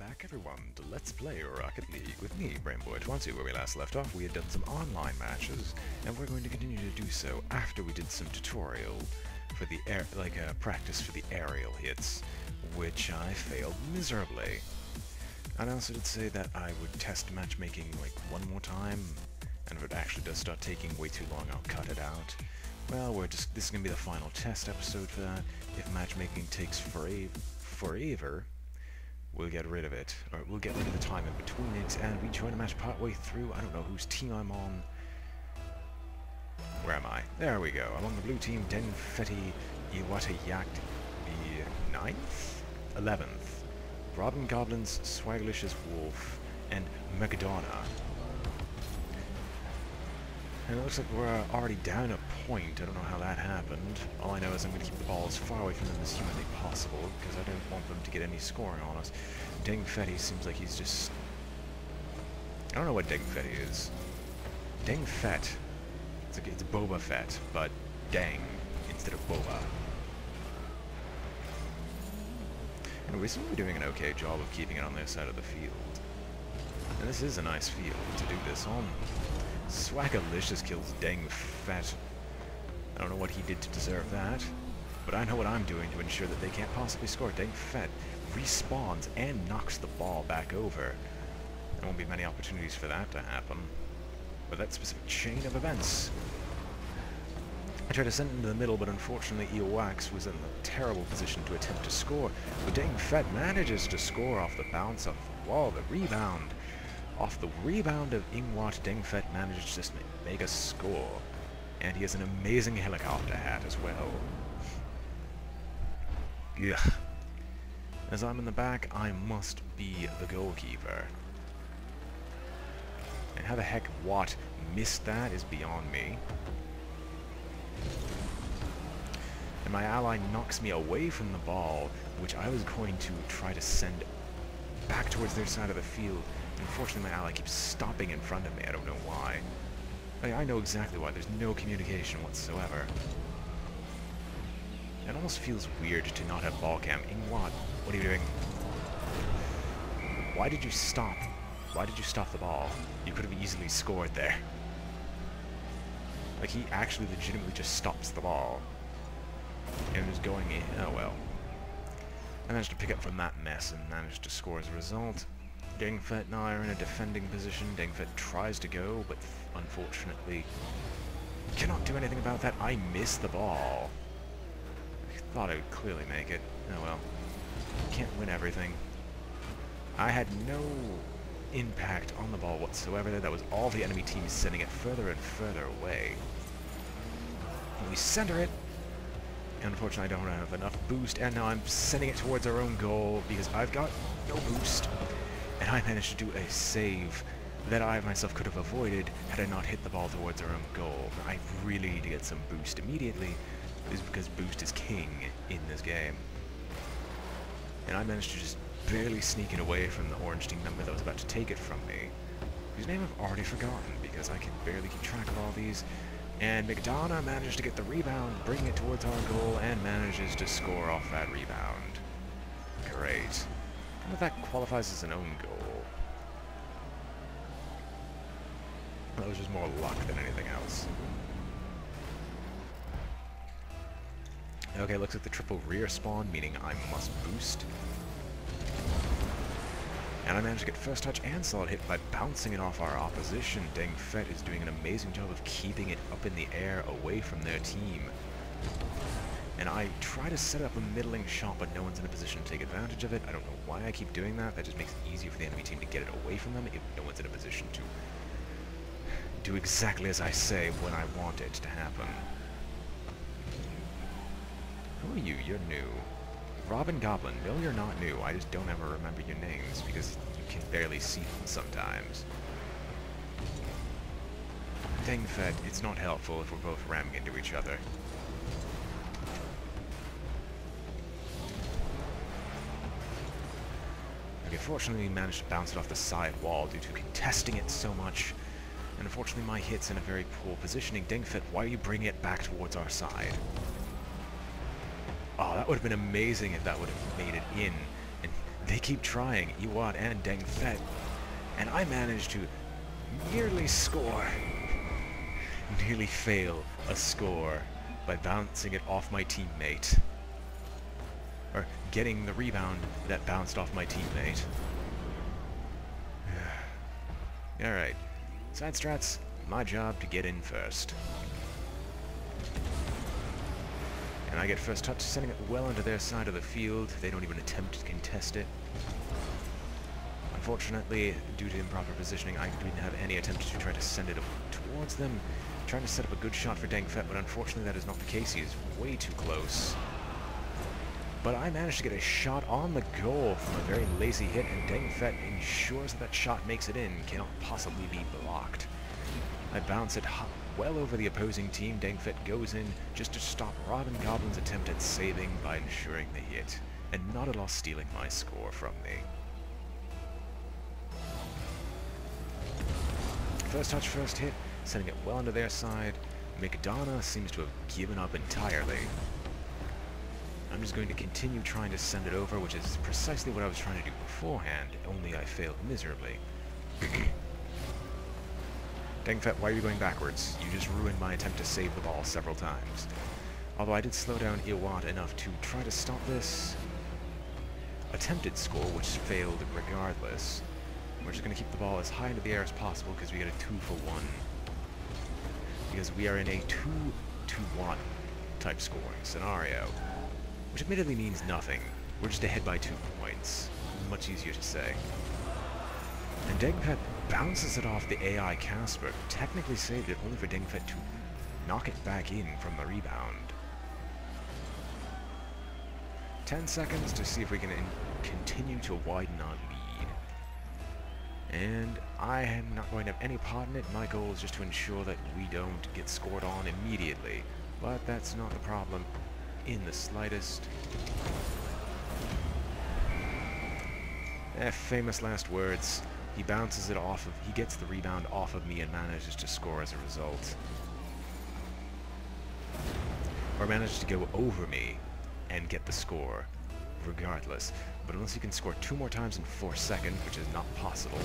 back everyone to Let's Play Rocket League with me, BrainBoy. Where we last left off, we had done some online matches, and we're going to continue to do so after we did some tutorial for the practice for the aerial hits, which I failed miserably. And I also did say that I would test matchmaking like one more time, and if it actually does start taking way too long, I'll cut it out. Well, this is going to be the final test episode for that. If matchmaking takes forever, we'll get rid of it, or we'll get rid of the time in between it, and we join a match partway through. I don't know whose team I'm on. Where am I? There we go. I'm on the blue team, Denfetti Iwatayak, the 9th? 11th. Robin Goblins, Swaglicious Wolf, and Megadonna. And it looks like we're already down a point. I don't know how that happened. All I know is I'm going to keep the ball as far away from them as humanly possible, because I don't want them to get any scoring on us. Dengfetti seems like he's just... I don't know what Dengfetti is. Dengfett. It's Boba Fett, but Dang instead of Boba. And we seem to be doing an okay job of keeping it on their side of the field. And this is a nice field to do this on. Swagalicious kills Dang Fett. I don't know what he did to deserve that, but I know what I'm doing to ensure that they can't possibly score. Dang Fett respawns and knocks the ball back over. There won't be many opportunities for that to happen. But that specific chain of events. I tried to send him to the middle, but unfortunately Eowax was in a terrible position to attempt to score. But Dang Fett manages to score off the bounce of the wall, the rebound. Off the rebound of Ingwat, Dengfett manages to just make a score. And he has an amazing helicopter hat as well. Ugh. As I'm in the back, I must be the goalkeeper. And how the heck Watt missed that is beyond me. And my ally knocks me away from the ball, which I was going to try to send back towards their side of the field. Unfortunately, my ally keeps stopping in front of me. I don't know why. I know exactly why. There's no communication whatsoever. It almost feels weird to not have ball cam. Ingwat, what are you doing? Why did you stop? Why did you stop the ball? You could have easily scored there. Like, he actually legitimately just stops the ball. And is going in. Oh well. I managed to pick up from that mess and managed to score as a result. Dengfett and I are in a defending position. Dengfett tries to go, but unfortunately cannot do anything about that. I missed the ball. I thought I would clearly make it. Oh well. Can't win everything. I had no impact on the ball whatsoever. That was all the enemy team sending it further and further away. And we center it. Unfortunately, I don't have enough boost, and now I'm sending it towards our own goal because I've got no boost. And I managed to do a save that I myself could have avoided had I not hit the ball towards our own goal. I really need to get some boost immediately, is because boost is king in this game. And I managed to just barely sneak it away from the orange team member that was about to take it from me, whose name I've already forgotten because I can barely keep track of all these. And McDonough managed to get the rebound, bring it towards our goal, and manages to score off that rebound. Great. I wonder if that qualifies as an own goal. That was just more luck than anything else. Okay, looks like the triple rear spawn, meaning I must boost. And I managed to get first touch and solid hit by bouncing it off our opposition. Dengfett is doing an amazing job of keeping it up in the air away from their team. And I try to set up a middling shot, but no one's in a position to take advantage of it. I don't know why I keep doing that. That just makes it easier for the enemy team to get it away from them if no one's in a position to do exactly as I say when I want it to happen. Who are you? You're new. Robin Goblin. No, you're not new. I just don't ever remember your names because you can barely see them sometimes. Dengfett, it's not helpful if we're both ramming into each other. Okay, fortunately we managed to bounce it off the side wall due to contesting it so much. And unfortunately my hit's in a very poor positioning. Dengfett, why are you bringing it back towards our side? Oh, that would have been amazing if that would have made it in. And They keep trying, Iwat and Deng Fet, and I manage to nearly fail a score by bouncing it off my teammate. Or getting the rebound that bounced off my teammate. Alright, side strats, my job to get in first. And I get first touch, sending it well into their side of the field. They don't even attempt to contest it. Unfortunately, due to improper positioning, I didn't have any attempt to try to send it towards them. Trying to set up a good shot for Deng Fet, but unfortunately that is not the case. He is way too close. But I managed to get a shot on the goal from a very lazy hit, and Deng Fet ensures that shot makes it in, cannot possibly be blocked. I bounce it well over the opposing team. Deng Fet goes in just to stop Robin Goblin's attempt at saving by ensuring the hit, and not at all stealing my score from me. First touch, first hit, sending it well into their side. McDonough seems to have given up entirely. I'm just going to continue trying to send it over, which is precisely what I was trying to do beforehand, only I failed miserably. Deng Fet, why are you going backwards? You just ruined my attempt to save the ball several times. Although I did slow down Iwat enough to try to stop this attempted score, which failed regardless. We're just going to keep the ball as high into the air as possible because we get a 2-for-1. Because we are in a 2-to-1 type scoring scenario. Which admittedly means nothing. We're just ahead by 2 points. Much easier to say. And Deng Fet bounces it off the AI Casper, technically saved it only for Deng Fet to knock it back in from the rebound. 10 seconds to see if we can continue to widen our lead. And I am not going to have any part in it. My goal is just to ensure that we don't get scored on immediately. But that's not the problem in the slightest. Famous last words. He bounces it off of, he gets the rebound off of me and manages to score as a result. Or manages to go over me and get the score, regardless. But unless he can score 2 more times in 4 seconds, which is not possible.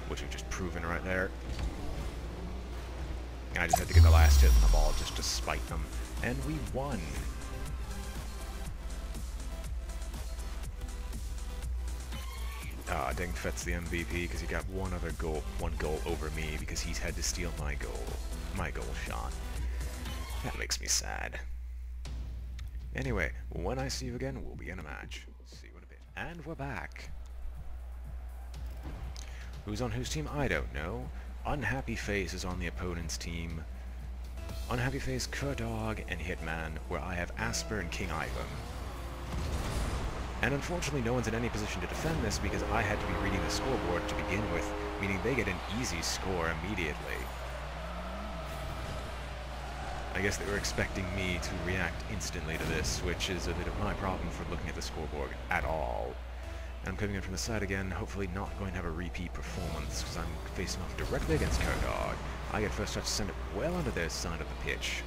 Which we've just proven right there. I just had to get the last hit on the ball just to spite them. And we won. Deng Fet's the MVP because he got one goal over me because he's had to steal my goal shot. That makes me sad. Anyway, when I see you again, we'll be in a match. See you in a bit. And we're back. Who's on whose team? I don't know. Unhappy Face is on the opponent's team. Unhappy Face, Kerdog, and Hitman, where I have Asper and King Ivan. And unfortunately no one's in any position to defend this because I had to be reading the scoreboard to begin with, meaning they get an easy score immediately. I guess they were expecting me to react instantly to this, which is a bit of my problem for looking at the scoreboard at all. And I'm coming in from the side again, hopefully not going to have a repeat performance, because I'm facing off directly against Kerdog. I get first touch to send it well onto their side of the pitch.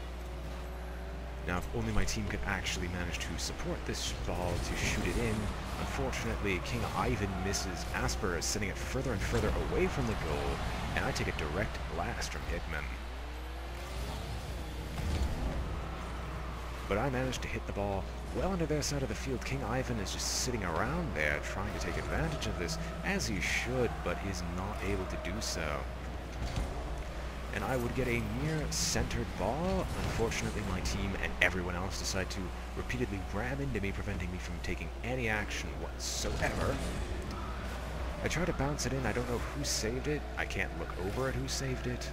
Now, if only my team could actually manage to support this ball to shoot it in. Unfortunately, King Ivan misses. Asper is sending it further and further away from the goal, and I take a direct blast from Hitman. But I managed to hit the ball well under their side of the field. King Ivan is just sitting around there trying to take advantage of this, as he should, but is not able to do so. And I would get a near-centered ball. Unfortunately, my team and everyone else decide to repeatedly ram into me, preventing me from taking any action whatsoever. I try to bounce it in. I don't know who saved it. I can't look over at who saved it.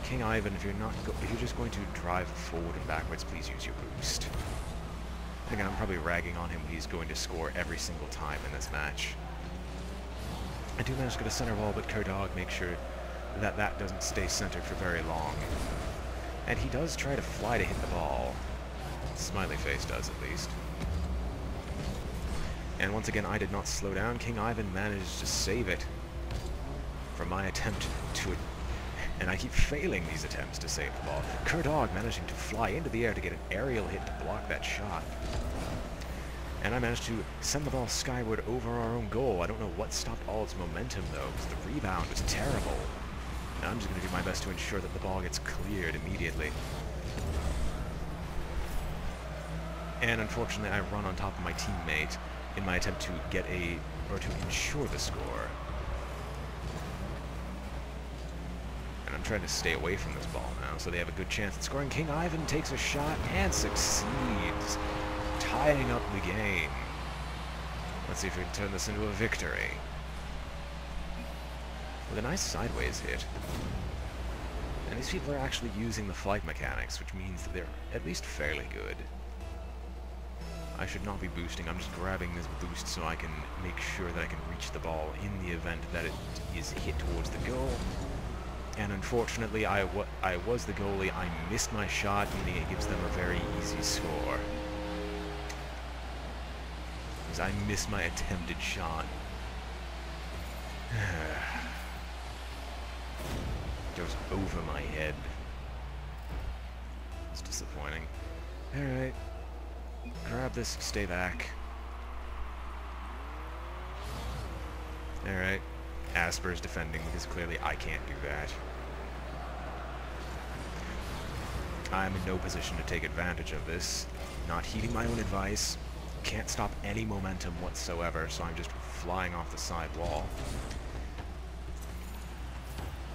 King Ivan, if you're just going to drive forward and backwards, please use your boost. Again, I'm probably ragging on him. He's going to score every single time in this match. I do manage to get a center ball, but Kerdog makes sure that doesn't stay centered for very long. And he does try to fly to hit the ball. Smiley face does, at least. And once again, I did not slow down. King Ivan managed to save it from my attempt to... And I keep failing these attempts to save the ball. Kerdog managing to fly into the air to get an aerial hit to block that shot. And I managed to send the ball skyward over our own goal. I don't know what stopped all its momentum, though, because the rebound was terrible. And I'm just going to do my best to ensure that the ball gets cleared immediately. And unfortunately, I run on top of my teammate in my attempt to get to ensure the score. And I'm trying to stay away from this ball now, so they have a good chance at scoring. King Ivan takes a shot and succeeds, tying up the game. Let's see if we can turn this into a victory. With a nice sideways hit. And these people are actually using the flight mechanics, which means that they're at least fairly good. I should not be boosting, I'm just grabbing this boost so I can make sure that I can reach the ball in the event that it is hit towards the goal. And unfortunately, I was the goalie, I missed my shot, meaning it gives them a very easy score. Because I missed my attempted shot. Goes over my head. It's disappointing. Alright. Grab this, stay back. Alright. Asper's defending because clearly I can't do that. I'm in no position to take advantage of this. Not heeding my own advice. Can't stop any momentum whatsoever, so I'm just flying off the side wall.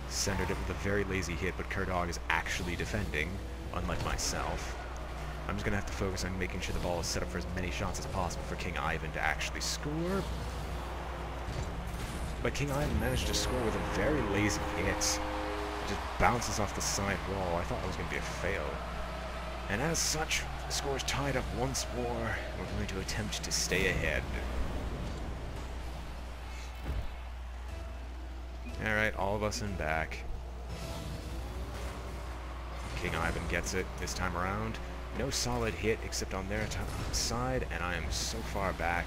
Centered it with a very lazy hit, but Kerdog is actually defending, unlike myself. I'm just going to have to focus on making sure the ball is set up for as many shots as possible for King Ivan to actually score. But King Ivan managed to score with a very lazy hit. It just bounces off the side wall. I thought that was going to be a fail. And as such, the score is tied up once more. We're going to attempt to stay ahead. Alright, all of us in back. King Ivan gets it this time around. No solid hit except on their side, and I am so far back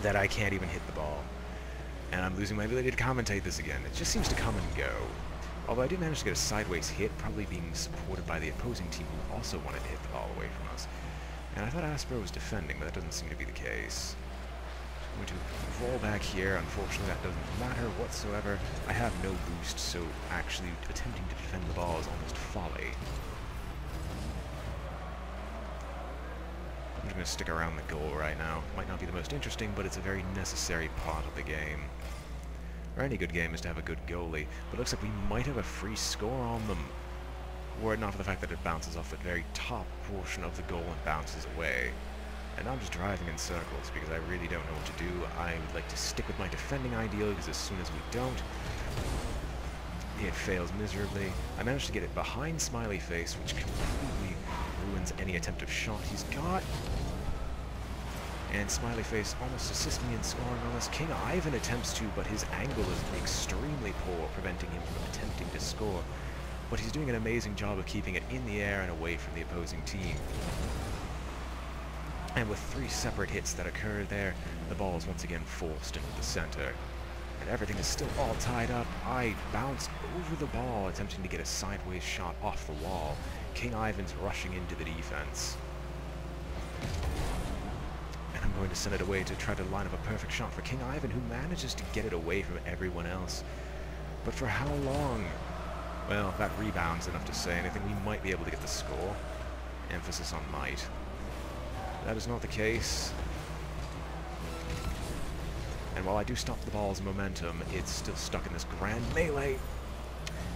that I can't even hit the ball. And I'm losing my ability to commentate this again. It just seems to come and go. Although I did manage to get a sideways hit, probably being supported by the opposing team who also wanted to hit the ball away from us. And I thought Asper was defending, but that doesn't seem to be the case. I'm going to roll back here. Unfortunately, that doesn't matter whatsoever. I have no boost, so actually attempting to defend the ball is almost folly. I'm just going to stick around the goal right now. Might not be the most interesting, but it's a very necessary part of the game. Or any good game is to have a good goalie, but it looks like we might have a free score on them. Were it not for the fact that it bounces off the very top portion of the goal and bounces away. And I'm just driving in circles because I really don't know what to do. I would like to stick with my defending ideal because as soon as we don't, it fails miserably. I managed to get it behind Smiley Face, which completely ruins any attempt of shot he's got. And Smiley Face almost assists me in scoring on this. King Ivan attempts to, but his angle is extremely poor, preventing him from attempting to score. But he's doing an amazing job of keeping it in the air and away from the opposing team. And with 3 separate hits that occur there, the ball is once again forced into the center. And everything is still all tied up. I bounce over the ball, attempting to get a sideways shot off the wall. King Ivan's rushing into the defense. And I'm going to send it away to try to line up a perfect shot for King Ivan, who manages to get it away from everyone else. But for how long? Well, that rebound's enough to say anything. We might be able to get the score. Emphasis on might. That is not the case. And while I do stop the ball's momentum, it's still stuck in this grand melee.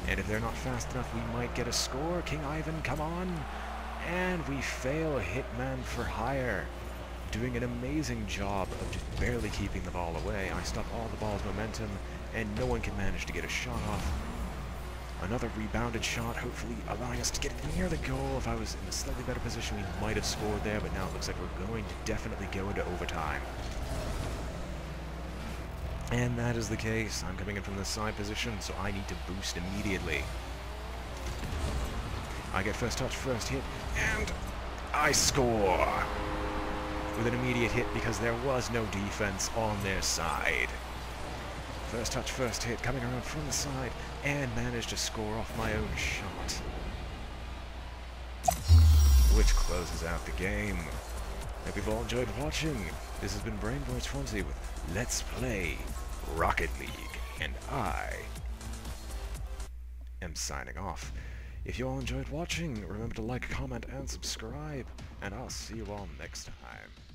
And if they're not fast enough, we might get a score. King Ivan, come on! And we fail Hitman for hire. Doing an amazing job of just barely keeping the ball away. I stop all the ball's momentum, and no one can manage to get a shot off. Another rebounded shot, hopefully allowing us to get near the goal. If I was in a slightly better position, we might have scored there, but now it looks like we're going to definitely go into overtime. And that is the case. I'm coming in from the side position, so I need to boost immediately. I get first touch, first hit, and I score! With an immediate hit because there was no defense on their side. First touch, first hit, coming around from the side, and managed to score off my own shot. With which closes out the game. Hope you've all enjoyed watching. This has been BrainBoy 20 with Let's Play Rocket League, and I am signing off. If you all enjoyed watching, remember to like, comment, and subscribe, and I'll see you all next time.